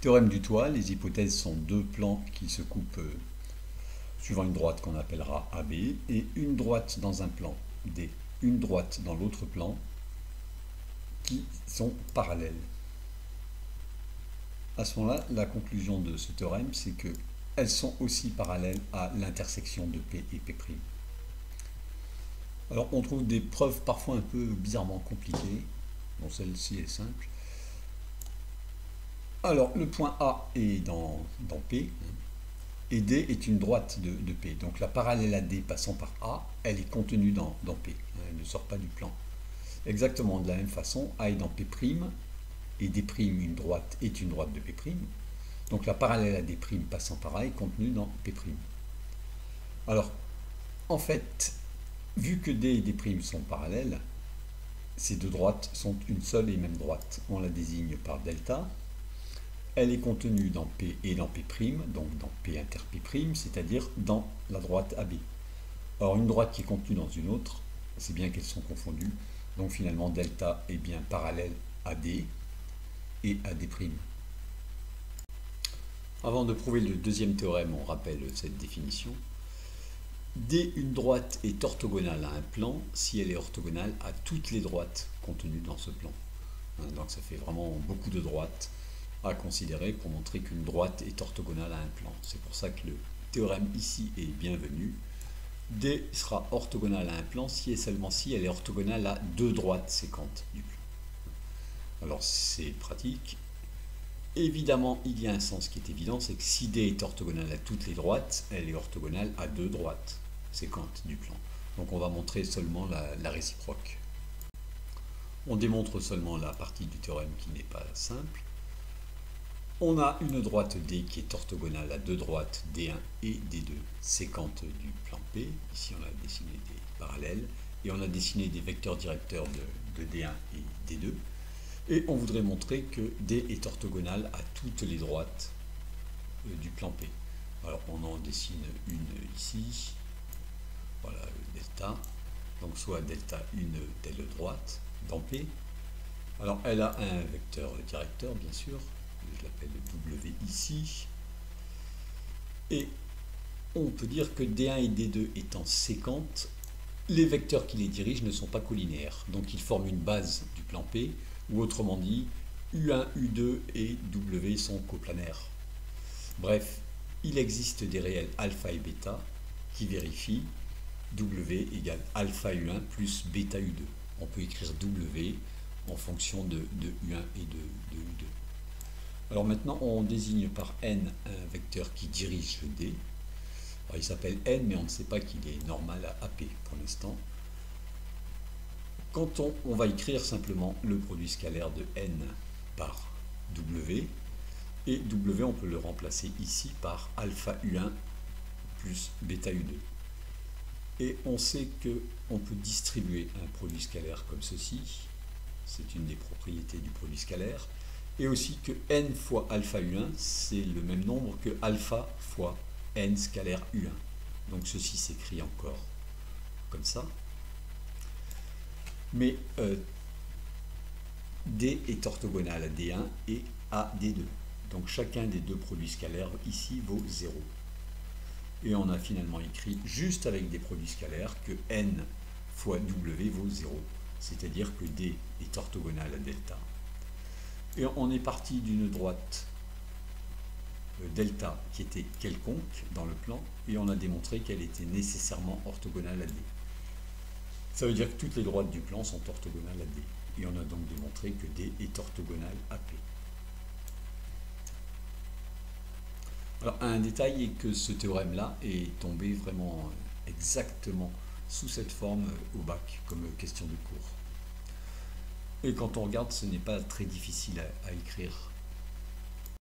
Théorème du toit, les hypothèses sont deux plans qui se coupent suivant une droite qu'on appellera AB et une droite dans un plan D, une droite dans l'autre plan qui sont parallèles. À ce moment-là, la conclusion de ce théorème, c'est qu'elles sont aussi parallèles à l'intersection de P et P'. Alors on trouve des preuves parfois un peu bizarrement compliquées. Bon, celle-ci est simple. Alors le point A est dans P et D est une droite de P. Donc la parallèle à D passant par A, elle est contenue dans P. Elle ne sort pas du plan. Exactement de la même façon, A est dans P' et D', une droite, est une droite de P'. Donc la parallèle à D' passant par A est contenue dans P'. Alors, en fait, vu que D et D' sont parallèles, ces deux droites sont une seule et même droite. On la désigne par delta. Elle est contenue dans P et dans P', donc dans P inter P', c'est-à-dire dans la droite AB. Or, une droite qui est contenue dans une autre, c'est bien qu'elles sont confondues. Donc finalement, delta est bien parallèle à D et à D'. Avant de prouver le deuxième théorème, on rappelle cette définition. D, une droite, est orthogonale à un plan si elle est orthogonale à toutes les droites contenues dans ce plan. Donc ça fait vraiment beaucoup de droites à considérer pour montrer qu'une droite est orthogonale à un plan. C'est pour ça que le théorème ici est bienvenu. D sera orthogonale à un plan si et seulement si elle est orthogonale à deux droites séquentes du plan. Alors c'est pratique. Évidemment, il y a un sens qui est évident, c'est que si D est orthogonale à toutes les droites, elle est orthogonale à deux droites séquentes du plan. Donc on va montrer seulement la réciproque. On démontre seulement la partie du théorème qui n'est pas simple. On a une droite D qui est orthogonale à deux droites D1 et D2 séquentes du plan P. Ici on a dessiné des parallèles et on a dessiné des vecteurs directeurs de D1 et D2. Et on voudrait montrer que D est orthogonale à toutes les droites du plan P. Alors on en dessine une ici. Voilà, delta. Donc soit delta une telle droite dans P. Alors elle a un vecteur directeur bien sûr. Je l'appelle W ici. Et on peut dire que D1 et D2 étant séquentes, les vecteurs qui les dirigent ne sont pas collinéaires. Donc ils forment une base du plan P, ou autrement dit, U1, U2 et W sont coplanaires. Bref, il existe des réels alpha et bêta qui vérifient W égale alpha U1 plus bêta U2. On peut écrire W en fonction de U1 et de U2. Alors maintenant, on désigne par N un vecteur qui dirige le D. Alors, il s'appelle N, mais on ne sait pas qu'il est normal à AP pour l'instant. Quand on va écrire simplement le produit scalaire de N par W, et W, on peut le remplacer ici par alpha U1 plus bêta U2. Et on sait qu'on peut distribuer un produit scalaire comme ceci. C'est une des propriétés du produit scalaire. Et aussi que n fois alpha U1, c'est le même nombre que alpha fois n scalaire U1. Donc ceci s'écrit encore comme ça. Mais D est orthogonal à D1 et à D2. Donc chacun des deux produits scalaires ici vaut 0. Et on a finalement écrit juste avec des produits scalaires que n fois W vaut 0. C'est-à-dire que D est orthogonal à delta. Et on est parti d'une droite delta qui était quelconque dans le plan, et on a démontré qu'elle était nécessairement orthogonale à D. Ça veut dire que toutes les droites du plan sont orthogonales à D. Et on a donc démontré que D est orthogonal à P. Alors un détail est que ce théorème-là est tombé vraiment exactement sous cette forme au bac, comme question de cours. Et quand on regarde, ce n'est pas très difficile à écrire.